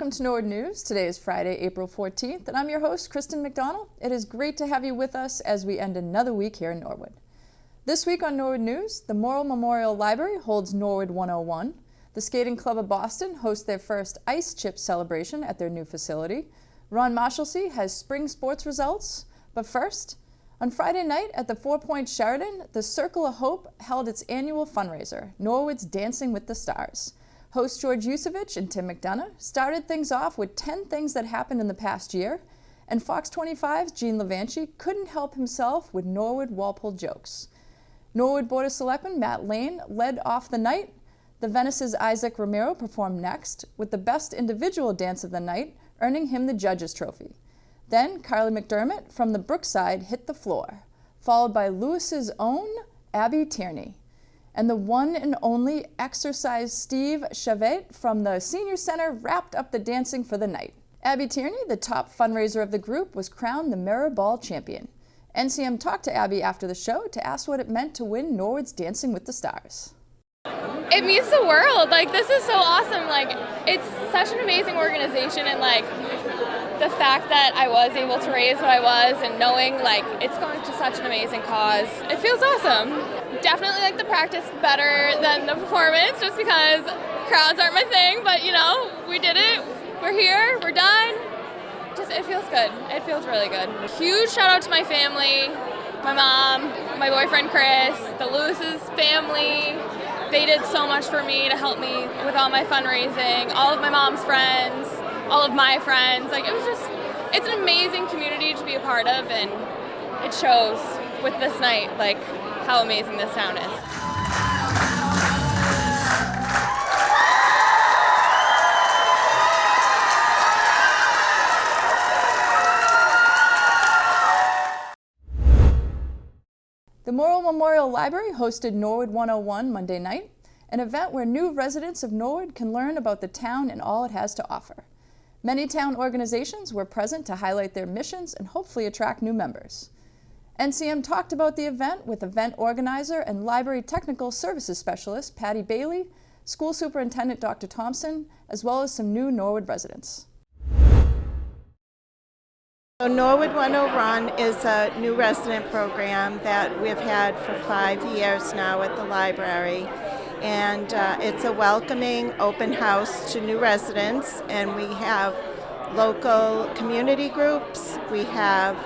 welcome to Norwood News. Today is Friday, April 14th, and I'm your host, Kristen McDonald. It is great to have you with us as we end another week here in Norwood. This week on Norwood News, the Morrill Memorial Library holds Norwood 101. The Skating Club of Boston hosts their first Ice Chip celebration at their new facility. Ron Marshalsea has spring sports results. But first, on Friday night at the 4 Point Sheraton, the Circle of Hope held its annual fundraiser, Norwood's Dancing with the Stars. Host George Yusevich and Tim McDonough started things off with 10 things that happened in the past year, and Fox 25's Gene Levanchi couldn't help himself with Norwood Walpole jokes. Norwood Board of Selectmen Matt Lane led off the night. The Venice's Isaac Romero performed next, with the best individual dance of the night, earning him the Judges Trophy. Then Carly McDermott from the Brookside hit the floor, followed by Lewis's own Abby Tierney. And the one and only Exercise Steve Chavette from the Senior Center wrapped up the dancing for the night. Abby Tierney, the top fundraiser of the group, was crowned the Mirror Ball champion. NCM talked to Abby after the show to ask what it meant to win Norwood's Dancing with the Stars. It means the world. This is so awesome. It's such an amazing organization, and the fact that I was able to raise what I was and knowing it's going to such an amazing cause, it feels awesome. Definitely like the practice better than the performance, just because crowds aren't my thing, but we did it. We're here, we're done. It feels good. It feels really good. Huge shout out to my family, my mom, my boyfriend Chris, the Lewis's family. They did so much for me to help me with all my fundraising, all of my mom's friends, all of my friends. It's an amazing community to be a part of, and it shows with this night, how amazing this town is. The Morrill Memorial Library hosted Norwood 101 Monday night, an event where new residents of Norwood can learn about the town and all it has to offer. Many town organizations were present to highlight their missions and hopefully attract new members. NCM talked about the event with event organizer and library technical services specialist Patty Bailey, school superintendent Dr. Thompson, as well as some new Norwood residents. So Norwood 101 is a new resident program that we've had for 5 years now at the library. And it's a welcoming open house to new residents, and we have local community groups, we have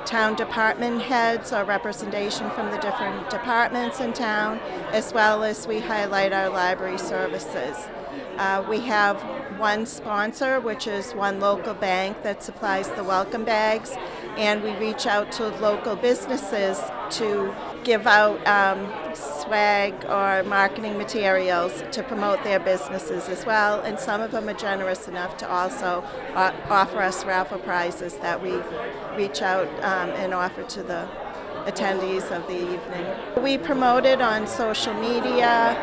town department heads or representation from the different departments in town, as well as we highlight our library services. We have one sponsor, which is one local bank that supplies the welcome bags, and we reach out to local businesses to give out swag or marketing materials to promote their businesses as well, and some of them are generous enough to also offer us raffle prizes that we reach out and offer to the attendees of the evening. We promote it on social media.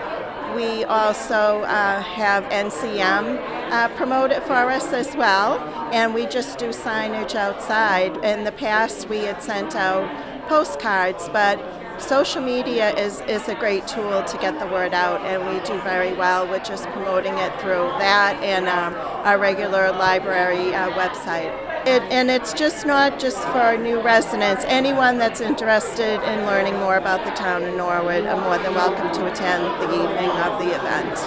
We also have NCM promote it for us as well, and we just do signage outside. In the past, we had sent out postcards, but social media is a great tool to get the word out, and we do very well with just promoting it through that and our regular library website. And it's just not just for new residents. Anyone that's interested in learning more about the town of Norwood are more than welcome to attend the evening of the event.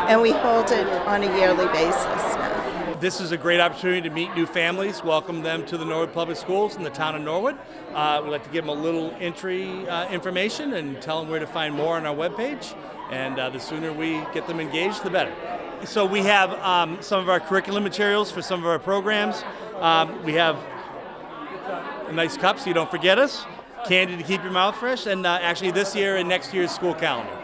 And we hold it on a yearly basis now. This is a great opportunity to meet new families, welcome them to the Norwood Public Schools in the town of Norwood. We'd like to give them a little entry information and tell them where to find more on our webpage. And the sooner we get them engaged, the better. So we have some of our curriculum materials for some of our programs. We have a nice cup so you don't forget us, candy to keep your mouth fresh, and actually this year and next year's school calendar.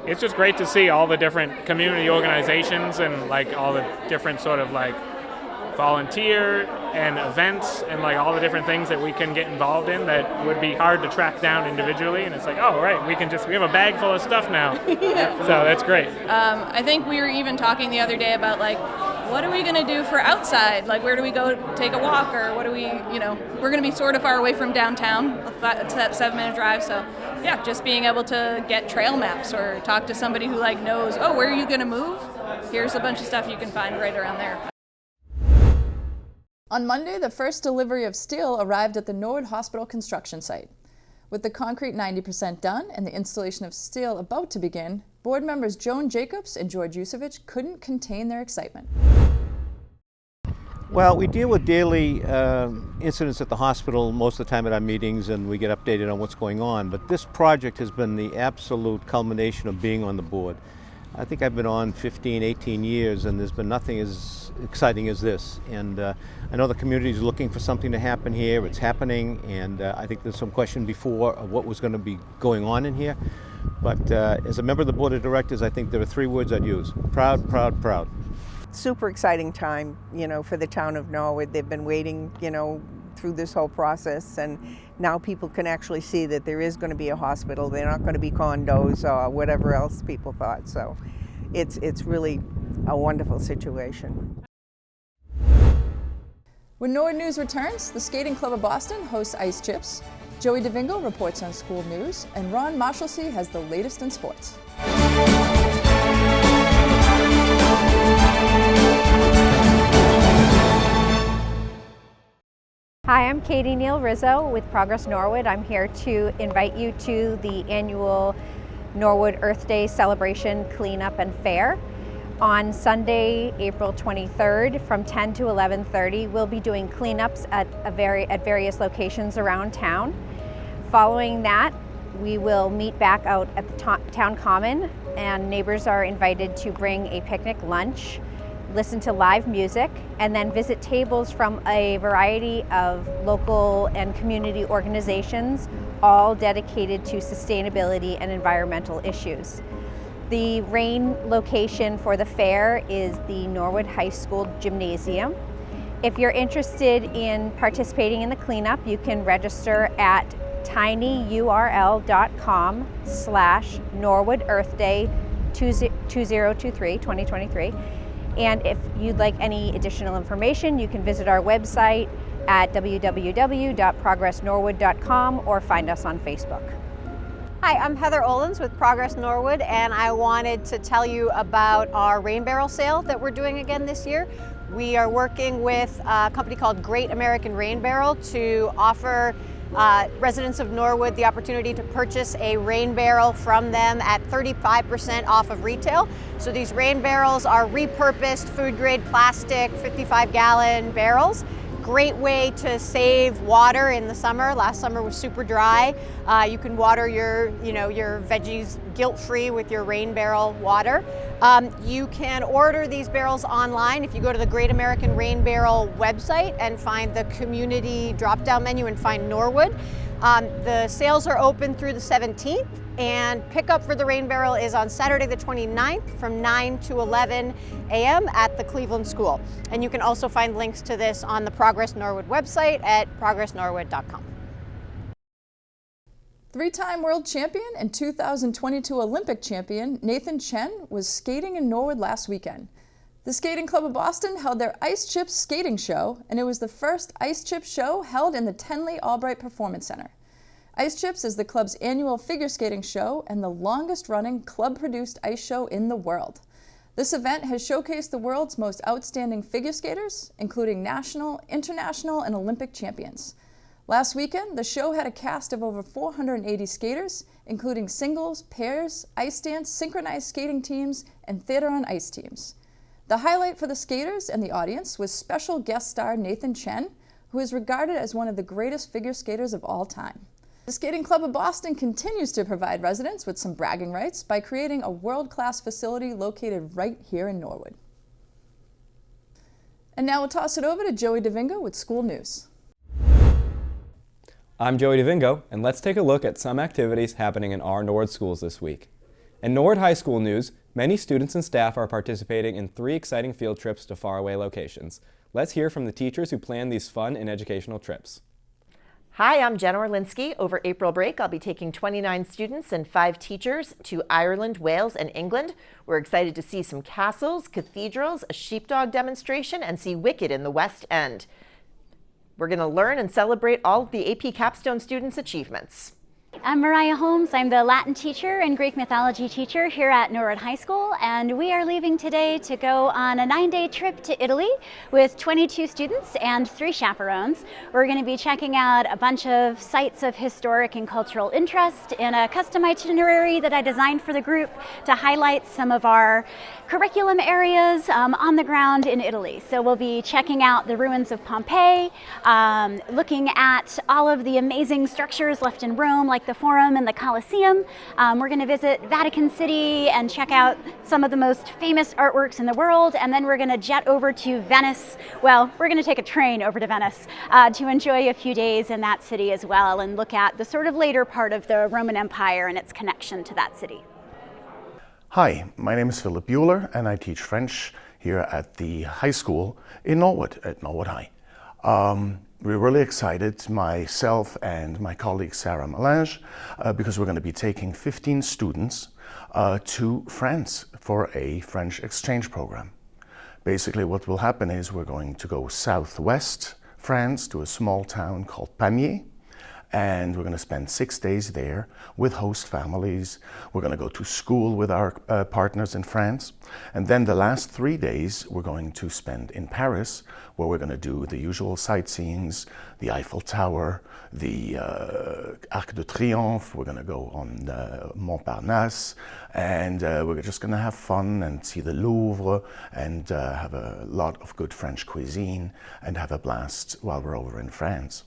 It's just great to see all the different community organizations and all the different sort of volunteer and events and all the different things that we can get involved in that would be hard to track down individually, and it's oh right, we have a bag full of stuff now. So that's great. I think we were even talking the other day about what are we going to do for outside? Where do we go take a walk, or what do we, we're going to be sort of far away from downtown. It's that 7-minute drive, so yeah, just being able to get trail maps or talk to somebody who knows, where are you going to move? Here's a bunch of stuff you can find right around there. On Monday, the first delivery of steel arrived at the Norwood Hospital construction site. With the concrete 90% done and the installation of steel about to begin, board members Joan Jacobs and George Yusevich couldn't contain their excitement. Well, we deal with daily incidents at the hospital most of the time at our meetings, and we get updated on what's going on. But this project has been the absolute culmination of being on the board. I think I've been on 15, 18 years, and there's been nothing as exciting as this. And I know the community is looking for something to happen here. It's happening, and I think there's some question before of what was going to be going on in here. But as a member of the board of directors, I think there are 3 words I'd use: proud, proud, proud. Super exciting time, for the town of Norwood. They've been waiting, through this whole process, and now people can actually see that there is going to be a hospital. They're not going to be condos or whatever else people thought. So it's really a wonderful situation. When Norwood News returns, the Skating Club of Boston hosts Ice Chips, Joey DeVingo reports on school news, and Ron Marshalsea has the latest in sports. Hi, I'm Katie Neal Rizzo with Progress Norwood. I'm here to invite you to the annual Norwood Earth Day celebration cleanup and fair. On Sunday, April 23rd from 10 to 11:30, we'll be doing cleanups at various locations around town. Following that, we will meet back out at the town common, and neighbors are invited to bring a picnic lunch, listen to live music, and then visit tables from a variety of local and community organizations, all dedicated to sustainability and environmental issues. The rain location for the fair is the Norwood High School Gymnasium. If you're interested in participating in the cleanup, you can register at tinyurl.com/Norwood Earth Day 2023. And if you'd like any additional information, you can visit our website at www.progressnorwood.com or find us on Facebook. Hi, I'm Heather Olens with Progress Norwood, and I wanted to tell you about our rain barrel sale that we're doing again this year. We are working with a company called Great American Rain Barrel to offer residents of Norwood the opportunity to purchase a rain barrel from them at 35% off of retail. So these rain barrels are repurposed food grade plastic 55-gallon barrels. Great way to save water in the summer. Last summer was super dry. You can water your veggies guilt-free with your rain barrel water. You can order these barrels online if you go to the Great American Rain Barrel website and find the community drop-down menu and find Norwood. The sales are open through the 17th, and pickup for the rain barrel is on Saturday the 29th from 9 to 11 a.m. at the Cleveland School. And you can also find links to this on the Progress Norwood website at progressnorwood.com. 3-time world champion and 2022 Olympic champion Nathan Chen was skating in Norwood last weekend. The Skating Club of Boston held their Ice Chips skating show, and it was the first Ice Chips show held in the Tenley Albright Performance Center. Ice Chips is the club's annual figure skating show and the longest-running club-produced ice show in the world. This event has showcased the world's most outstanding figure skaters, including national, international, and Olympic champions. Last weekend, the show had a cast of over 480 skaters, including singles, pairs, ice dance, synchronized skating teams, and theater on ice teams. The highlight for the skaters and the audience was special guest star Nathan Chen, who is regarded as one of the greatest figure skaters of all time. The Skating Club of Boston continues to provide residents with some bragging rights by creating a world-class facility located right here in Norwood. And now we'll toss it over to Joey DeVingo with school news. I'm Joey DeVingo, and let's take a look at some activities happening in our Norwood schools this week. In Norwood High School news, many students and staff are participating in 3 exciting field trips to faraway locations. Let's hear from the teachers who plan these fun and educational trips. Hi, I'm Jenna Orlinsky. Over April break, I'll be taking 29 students and 5 teachers to Ireland, Wales, and England. We're excited to see some castles, cathedrals, a sheepdog demonstration, and see Wicked in the West End. We're going to learn and celebrate all of the AP Capstone students' achievements. I'm Mariah Holmes. I'm the Latin teacher and Greek mythology teacher here at Norwood High School, and we are leaving today to go on a 9-day trip to Italy with 22 students and 3 chaperones. We're going to be checking out a bunch of sites of historic and cultural interest in a custom itinerary that I designed for the group to highlight some of our curriculum areas on the ground in Italy. So we'll be checking out the ruins of Pompeii, looking at all of the amazing structures left in Rome, like the Forum and the Colosseum. We're going to visit Vatican City and check out some of the most famous artworks in the world, and then we're going to jet over to Venice. Well, we're going to take a train over to Venice to enjoy a few days in that city as well and look at the sort of later part of the Roman Empire and its connection to that city. Hi, my name is Philip Bueller and I teach French here at the high school in Norwood, at Norwood High. We're really excited, myself and my colleague Sarah Melange, because we're going to be taking 15 students to France for a French exchange program. Basically what will happen is we're going to go southwest France to a small town called Pamiers, and we're going to spend 6 days there with host families. We're going to go to school with our partners in France. And then the last 3 days we're going to spend in Paris, where we're going to do the usual sightseeings, the Eiffel Tower, the Arc de Triomphe. We're going to go on Montparnasse, and we're just going to have fun and see the Louvre and have a lot of good French cuisine and have a blast while we're over in France.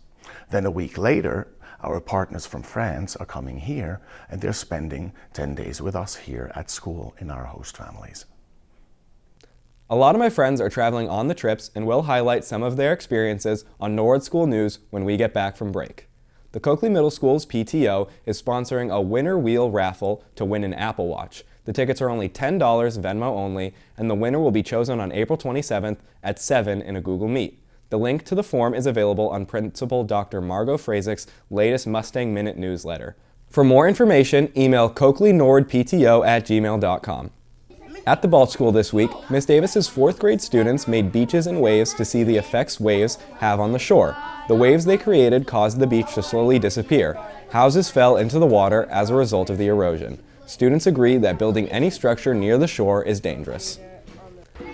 Then a week later, our partners from France are coming here and they're spending 10 days with us here at school in our host families. A lot of my friends are traveling on the trips and will highlight some of their experiences on Norwood School News when we get back from break. The Coakley Middle School's PTO is sponsoring a winner wheel raffle to win an Apple Watch. The tickets are only $10 Venmo only, and the winner will be chosen on April 27th at 7 in a Google Meet. The link to the form is available on Principal Dr. Margot Frazek's latest Mustang Minute newsletter. For more information, email coakleynorwoodpto@gmail.com. At the Balch School this week, Miss Davis's 4th grade students made beaches and waves to see the effects waves have on the shore. The waves they created caused the beach to slowly disappear. Houses fell into the water as a result of the erosion. Students agree that building any structure near the shore is dangerous.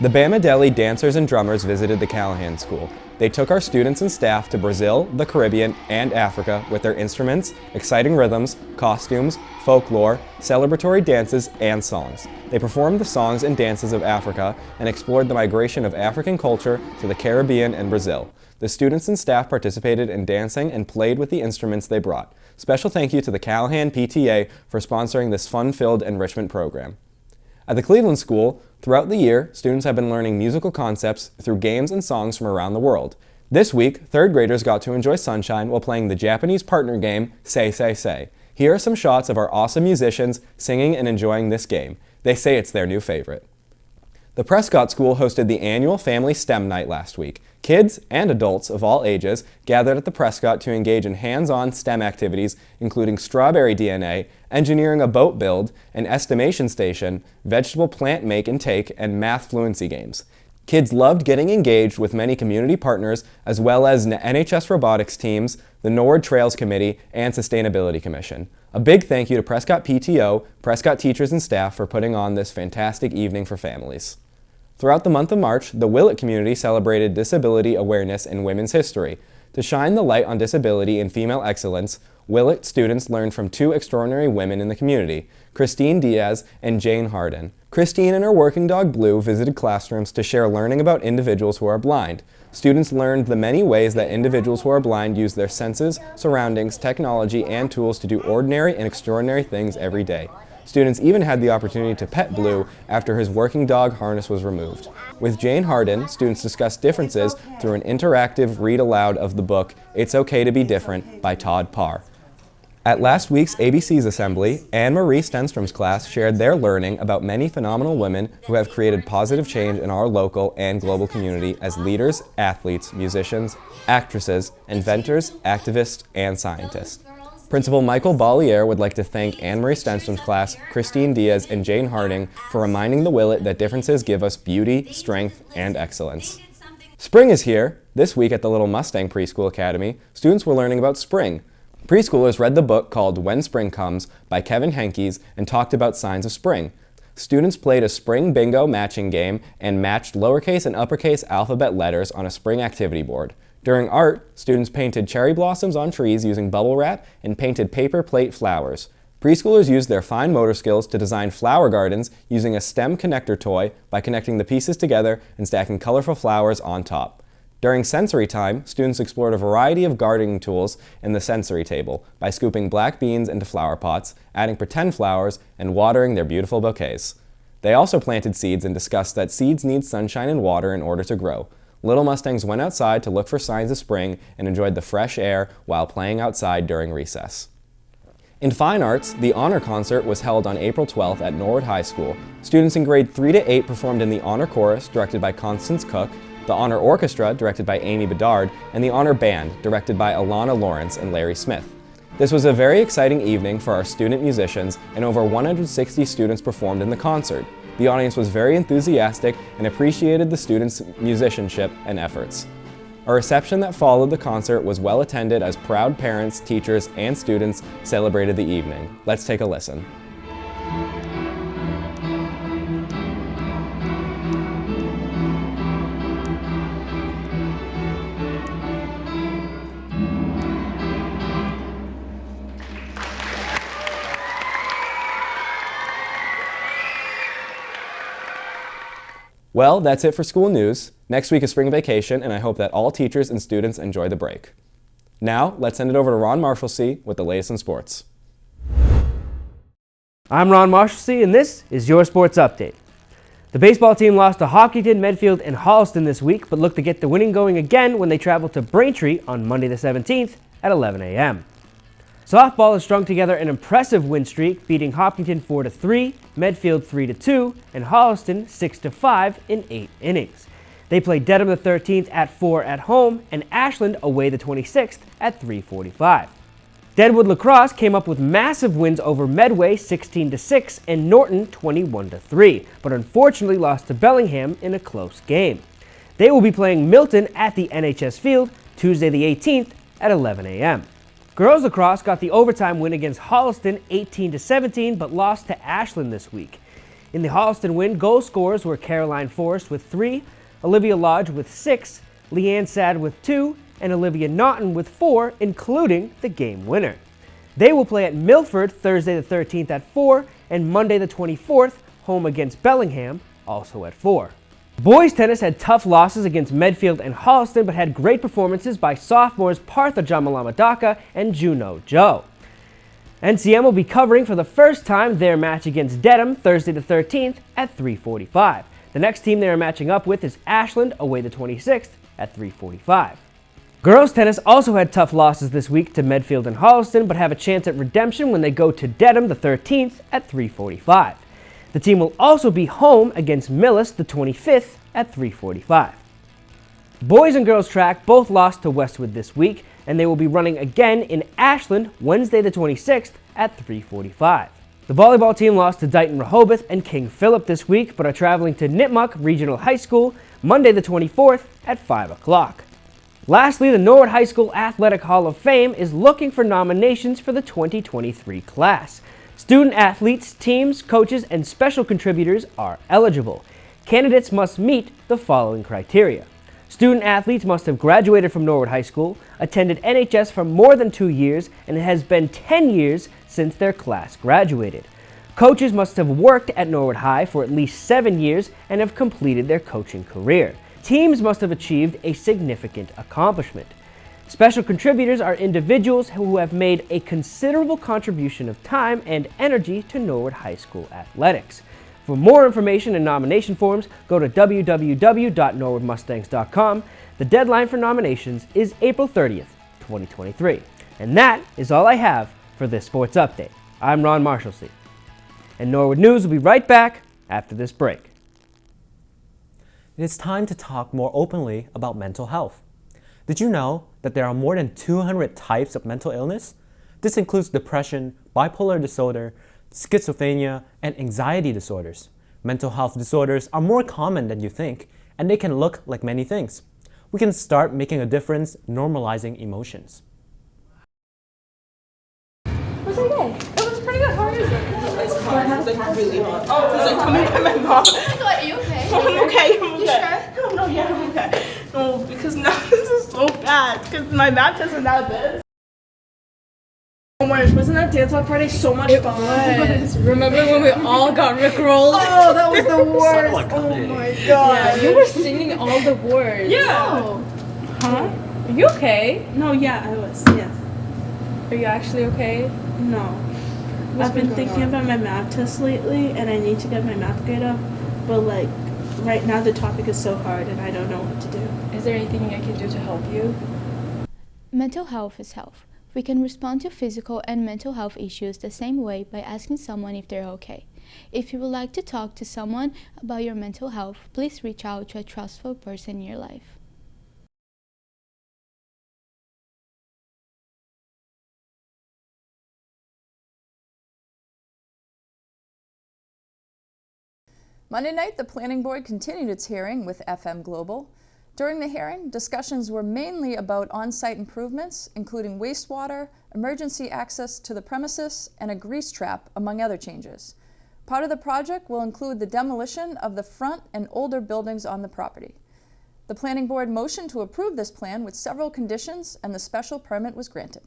The Bama Deli dancers and drummers visited the Callahan School. They took our students and staff to Brazil, the Caribbean, and Africa with their instruments, exciting rhythms, costumes, folklore, celebratory dances, and songs. They performed the songs and dances of Africa and explored the migration of African culture to the Caribbean and Brazil. The students and staff participated in dancing and played with the instruments they brought. Special thank you to the Callahan PTA for sponsoring this fun-filled enrichment program. At the Cleveland School, throughout the year, students have been learning musical concepts through games and songs from around the world. This week, 3rd graders got to enjoy sunshine while playing the Japanese partner game, Say Say Say. Here are some shots of our awesome musicians singing and enjoying this game. They say it's their new favorite. The Prescott School hosted the annual Family STEM Night last week. Kids and adults of all ages gathered at the Prescott to engage in hands-on STEM activities, including strawberry DNA, engineering a boat build, an estimation station, vegetable plant make and take, and math fluency games. Kids loved getting engaged with many community partners, as well as NHS robotics teams, the Norwood Trails Committee, and Sustainability Commission. A big thank you to Prescott PTO, Prescott teachers and staff for putting on this fantastic evening for families. Throughout the month of March, the Willett community celebrated disability awareness and women's history. To shine the light on disability and female excellence, Willett students learned from 2 extraordinary women in the community, Christine Diaz and Jane Harden. Christine and her working dog Blue visited classrooms to share learning about individuals who are blind. Students learned the many ways that individuals who are blind use their senses, surroundings, technology, and tools to do ordinary and extraordinary things every day. Students even had the opportunity to pet Blue after his working dog harness was removed. With Jane Harden, students discussed differences through an interactive read aloud of the book It's Okay to Be Different by Todd Parr. At last week's ABC's assembly, Anne-Marie Stenstrom's class shared their learning about many phenomenal women who have created positive change in our local and global community as leaders, athletes, musicians, actresses, inventors, activists, and scientists. Principal Michael Bollier would like to thank Anne-Marie Stenstrom's class, Christine Diaz, and Jane Harding for reminding the Willett that differences give us beauty, strength, and excellence. Spring is here. This week at the Little Mustang Preschool Academy, students were learning about spring. Preschoolers read the book called When Spring Comes by Kevin Henkes and talked about signs of spring. Students played a spring bingo matching game and matched lowercase and uppercase alphabet letters on a spring activity board. During art, students painted cherry blossoms on trees using bubble wrap and painted paper plate flowers. Preschoolers used their fine motor skills to design flower gardens using a stem connector toy by connecting the pieces together and stacking colorful flowers on top. During sensory time, students explored a variety of gardening tools in the sensory table by scooping black beans into flower pots, adding pretend flowers, and watering their beautiful bouquets. They also planted seeds and discussed that seeds need sunshine and water in order to grow. Little Mustangs went outside to look for signs of spring and enjoyed the fresh air while playing outside during recess. In fine arts, the honor concert was held on April 12th at Norwood High School. Students in grade 3 to 8 performed in the honor chorus, directed by Constance Cook, the honor orchestra, directed by Amy Bedard, and the honor band, directed by Alana Lawrence and Larry Smith. This was a very exciting evening for our student musicians, and over 160 students performed in the concert. The audience was very enthusiastic and appreciated the students' musicianship and efforts. A reception that followed the concert was well attended as proud parents, teachers, and students celebrated the evening. Let's take a listen. Well, that's it for school news. Next week is spring vacation, and I hope that all teachers and students enjoy the break. Now, let's send it over to Ron Marshalsea with the latest in sports. I'm Ron Marshalsea, and this is your sports update. The baseball team lost to Hopkinton, Medfield, and Holliston this week, but look to get the winning going again when they travel to Braintree on Monday the 17th at 11 a.m. Softball has strung together an impressive win streak, beating Hopkinton 4-3, Medfield 3-2, and Holliston 6-5 in 8 innings. They played Dedham the 13th at 4 at home, and Ashland away the 26th at 3:45. Deadwood Lacrosse came up with massive wins over Medway 16-6 and Norton 21-3, but unfortunately lost to Bellingham in a close game. They will be playing Milton at the NHS Field Tuesday the 18th at 11 a.m. Girls lacrosse got the overtime win against Holliston 18-17, but lost to Ashland this week. In the Holliston win, goal scorers were Caroline Forrest with 3, Olivia Lodge with 6, Leanne Sad with 2, and Olivia Naughton with 4, including the game winner. They will play at Milford Thursday the 13th at 4, and Monday the 24th, home against Bellingham, also at 4. Boys tennis had tough losses against Medfield and Holliston, but had great performances by sophomores Partha Jamalamadaka and Juno Joe. NCM will be covering for the first time their match against Dedham Thursday the 13th at 3:45. The next team they are matching up with is Ashland away the 26th at 3:45. Girls tennis also had tough losses this week to Medfield and Holliston, but have a chance at redemption when they go to Dedham the 13th at 3:45. The team will also be home against Millis the 25th at 3:45. Boys and girls track both lost to Westwood this week, and they will be running again in Ashland Wednesday the 26th at 3:45. The volleyball team lost to Dighton Rehoboth and King Philip this week, but are traveling to Nipmuc Regional High School Monday the 24th at 5 o'clock. Lastly, the Norwood High School Athletic Hall of Fame is looking for nominations for the 2023 class. Student athletes, teams, coaches, and special contributors are eligible. Candidates must meet the following criteria. Student athletes must have graduated from Norwood High School, attended NHS for more than 2 years, and it has been 10 years since their class graduated. Coaches must have worked at Norwood High for at least 7 years and have completed their coaching career. Teams must have achieved a significant accomplishment. Special contributors are individuals who have made a considerable contribution of time and energy to Norwood High School athletics. For more information and nomination forms, go to www.norwoodmustangs.com. The deadline for nominations is April 30th, 2023. And that is all I have for this sports update. I'm Ron Marshalsea. And Norwood News will be right back after this break. It is time to talk more openly about mental health. Did you know that there are more than 200 types of mental illness? This includes depression, bipolar disorder, schizophrenia, and anxiety disorders. Mental health disorders are more common than you think, and they can look like many things. We can start making a difference normalizing emotions. pretty good. It was pretty good. How are you? It's hard. It's like really hard. Oh, it's like coming by my mom. Oh my god, are you okay? I'm okay. I'm okay. You sure? No, yeah, I'm okay. No, because now this is so bad. Because my math test is now this. Oh my gosh, wasn't that dance off Friday so much fun? It was. Remember when we all got rickrolled? Oh, that was the worst. Oh my god. Yeah, you were singing all the words. Yeah. Oh. Huh? Are you okay? No, yeah, I was. Yes. Are you actually okay? No. I've been thinking about my math test lately, and I need to get my math grade up. But like, right now the topic is so hard, and I don't know what to do. Is there anything I can do to help you? Mental health is health. We can respond to physical and mental health issues the same way by asking someone if they're okay. If you would like to talk to someone about your mental health, please reach out to a trustful person in your life. Monday night, the Planning Board continued its hearing with FM Global. During the hearing, discussions were mainly about on-site improvements, including wastewater, emergency access to the premises, and a grease trap, among other changes. Part of the project will include the demolition of the front and older buildings on the property. The Planning Board motioned to approve this plan with several conditions, and the special permit was granted.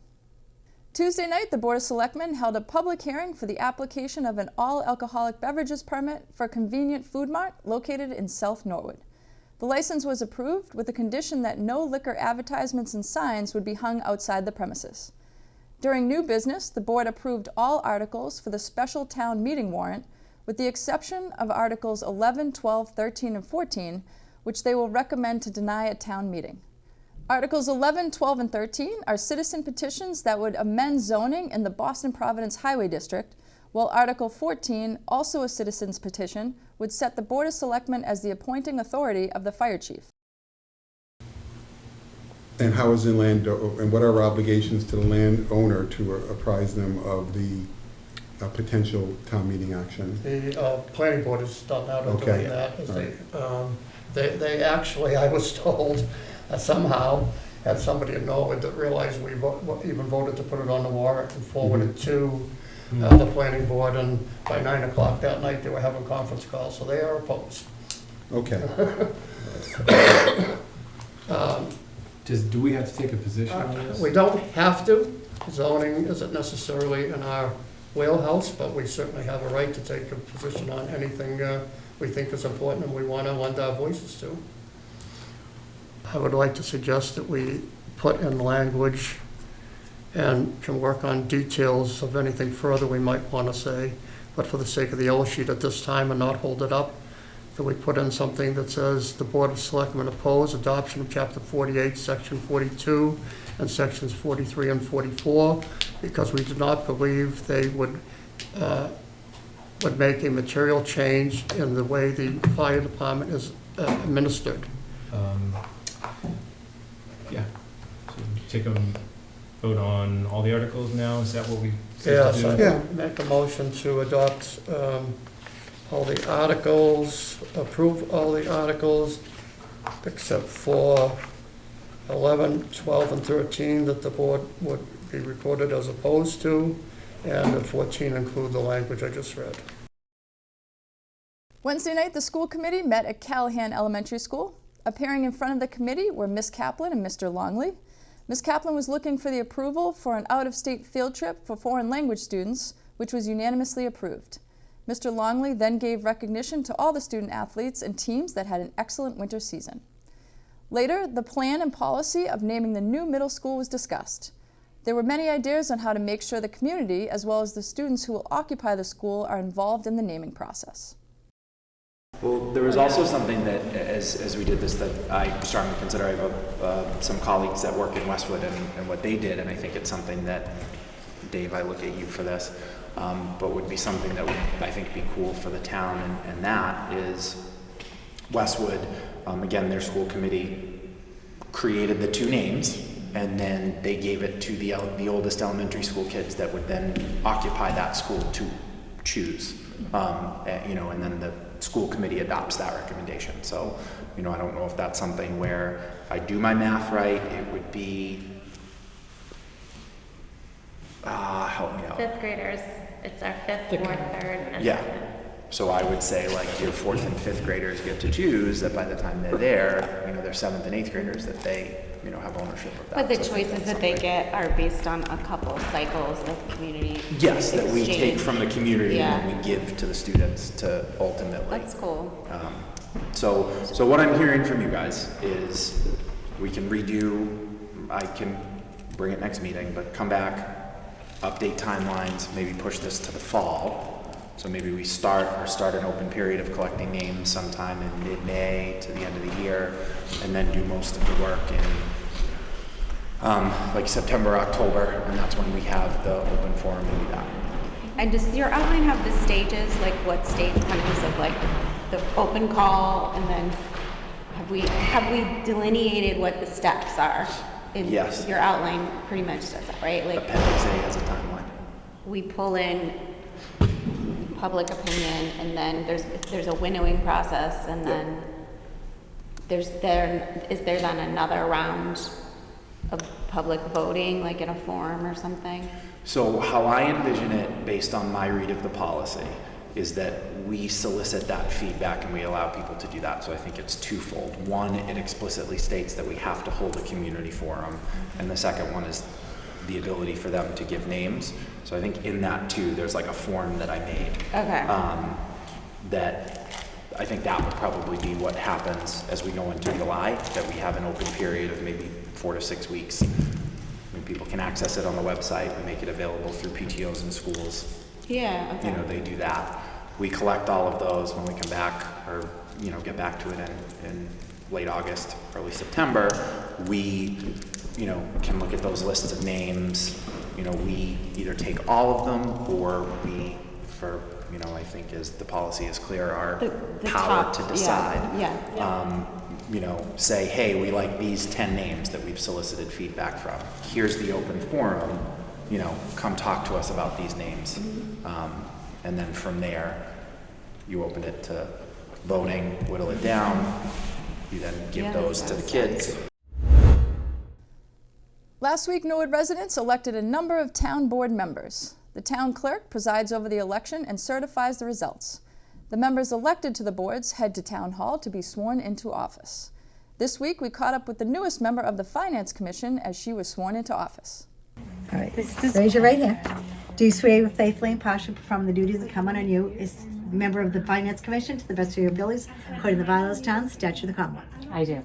Tuesday night, the Board of Selectmen held a public hearing for the application of an all-alcoholic beverages permit for Convenient Food Mart located in South Norwood. The license was approved with the condition that no liquor advertisements and signs would be hung outside the premises. During new business, the board approved all articles for the special town meeting warrant, with the exception of Articles 11, 12, 13, and 14, which they will recommend to deny at town meeting. Articles 11, 12, and 13 are citizen petitions that would amend zoning in the Boston Providence Highway District, while Article 14, also a citizen's petition, would set the Board of Selectmen as the appointing authority of the fire chief. And how is the and what are our obligations to the landowner to apprise them of the potential town meeting action? The planning board has done that or doing that. They actually, I was told, somehow had somebody in Norwood that realized we even voted to put it on the warrant and forwarded it to the planning board, and by 9 o'clock that night they were having conference calls, so they are opposed. Okay. Do we have to take a position on this? We don't have to. Zoning isn't necessarily in our wheelhouse, but we certainly have a right to take a position on anything we think is important and we want to lend our voices to. I would like to suggest that we put in language and can work on details of anything further we might want to say, but for the sake of the yellow sheet at this time and not hold it up, that we put in something that says the Board of Selectmen oppose adoption of Chapter 48, Section 42, and Sections 43 and 44, because we do not believe they would make a material change in the way the fire department is administered. Yeah. So take a vote on all the articles now? Is that what we Yes, I make a motion to adopt all the articles, approve all the articles, except for 11, 12, and 13 that the board would be recorded as opposed to, and at 14 include the language I just read. Wednesday night, the school committee met at Callahan Elementary School. Appearing in front of the committee were Miss Kaplan and Mr. Longley. Ms. Kaplan was looking for the approval for an out-of-state field trip for foreign language students, which was unanimously approved. Mr. Longley then gave recognition to all the student athletes and teams that had an excellent winter season. Later, the plan and policy of naming the new middle school was discussed. There were many ideas on how to make sure the community, as well as the students who will occupy the school, are involved in the naming process. Well, there was also something that, as we did this, that I strongly consider. I have some colleagues that work in Westwood and what they did, and I think it's something that, Dave, I look at you for this, but would be something that would, I think, be cool for the town, and that is Westwood, again, their school committee created the two names, and then they gave it to the oldest elementary school kids that would then occupy that school to choose, and then the school committee adopts that recommendation. So, I don't know if that's something where, if I do my math right, it would be, how help me out. Fifth graders, it's our fifth, fourth, third, and Yeah. second. So I would say like your fourth and fifth graders get to choose that by the time they're there, you know, their seventh and eighth graders that they, you know, have ownership of that. But the So I think choices that's that they something- get are based on a couple cycles of community Yes, that we take exchange. from the community Yeah. and then we give to the students to ultimately. That's cool. So what I'm hearing from you guys is we can redo, I can bring it next meeting, but come back, update timelines, maybe push this to the fall. So maybe we start an open period of collecting names sometime in mid-May to the end of the year, and then do most of the work in like September, October, and that's when we have the open forum to do that. And does your outline have the stages, like what stage one is of like the open call, and then have we delineated what the steps are? Yes. Your outline pretty much does that, right? Like Appendix A has a timeline. we pull in public opinion, and then there's a winnowing process, and then is there then another round of public voting, like in a forum or something? So how I envision it, based on my read of the policy, is that we solicit that feedback and we allow people to do that. So I think it's twofold. One, it explicitly states that we have to hold a community forum, and the second one is the ability for them to give names. So I think in that too, there's like a form that I made. Okay. That I think that would probably be what happens as we go into July, that we have an open period of maybe 4 to 6 weeks. And people can access it on the website. We make it available through PTOs and schools. Yeah, okay. You know, they do that. We collect all of those when we come back, or, you know, get back to it in late August, early September. We, you know, can look at those lists of names. You know, we either take all of them, or we, for, you know, I think as the policy is clear, our The power top, to decide. yeah. You know, say, hey, we like these 10 names that we've solicited feedback from. Here's the open forum, you know, come talk to us about these names. And then from there, you open it to voting, whittle it down, you then give those to the kids. Last week, Norwood residents elected a number of town board members. The town clerk presides over the election and certifies the results. The members elected to the boards head to town hall to be sworn into office. This week, we caught up with the newest member of the Finance Commission as she was sworn into office. All right, raise your right hand. Do you swear faithfully and impartially perform the duties that come on you as member of the Finance Commission to the best of your abilities, according to the bylaws of town, statute of the Commonwealth? I do.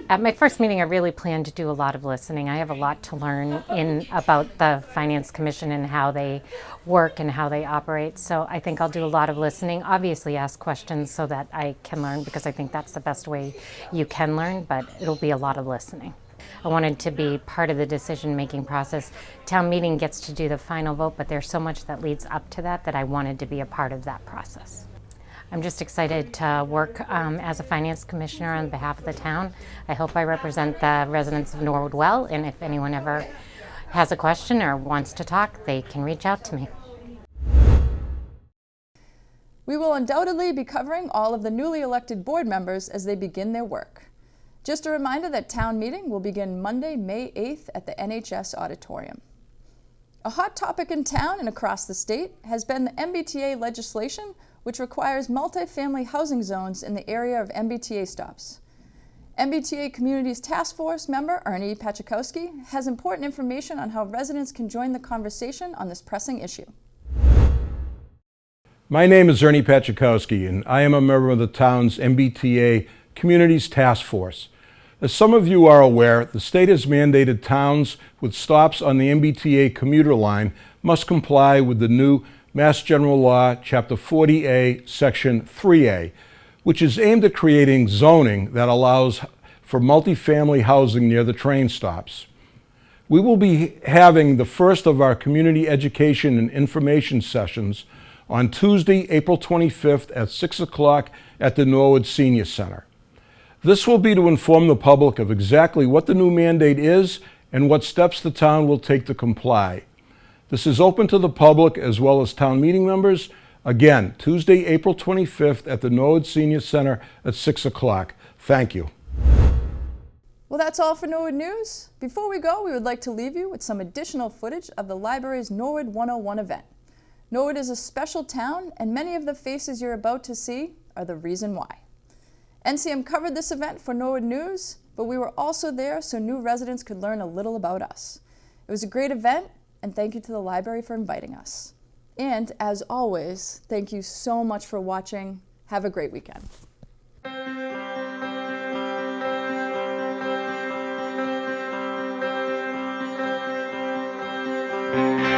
At my first meeting, I really planned to do a lot of listening. I have a lot to learn about the Finance Commission and how they work and how they operate. So I think I'll do a lot of listening. Obviously ask questions so that I can learn, because I think that's the best way you can learn, but it'll be a lot of listening. I wanted to be part of the decision-making process. Town meeting gets to do the final vote, but there's so much that leads up to that I wanted to be a part of that process. I'm just excited to work as a finance commissioner on behalf of the town. I hope I represent the residents of Norwood well, and if anyone ever has a question or wants to talk, they can reach out to me. We will undoubtedly be covering all of the newly elected board members as they begin their work. Just a reminder that town meeting will begin Monday, May 8th at the NHS Auditorium. A hot topic in town and across the state has been the MBTA legislation, which requires multifamily housing zones in the area of MBTA stops. MBTA Communities Task Force member Ernie Pachakowski has important information on how residents can join the conversation on this pressing issue. My name is Ernie Pachakowski, and I am a member of the town's MBTA Communities Task Force. As some of you are aware, the state has mandated towns with stops on the MBTA commuter line must comply with the new Mass General Law, Chapter 40A, Section 3A, which is aimed at creating zoning that allows for multifamily housing near the train stops. We will be having the first of our community education and information sessions on Tuesday, April 25th at 6 o'clock at the Norwood Senior Center. This will be to inform the public of exactly what the new mandate is and what steps the town will take to comply. This is open to the public as well as town meeting members. Again, Tuesday, April 25th at the Norwood Senior Center at 6 o'clock. Thank you. Well, that's all for Norwood News. Before we go, we would like to leave you with some additional footage of the library's Norwood 101 event. Norwood is a special town, and many of the faces you're about to see are the reason why. NCM covered this event for Norwood News, but we were also there so new residents could learn a little about us. It was a great event, and thank you to the library for inviting us. And as always, thank you so much for watching. Have a great weekend. Thank you.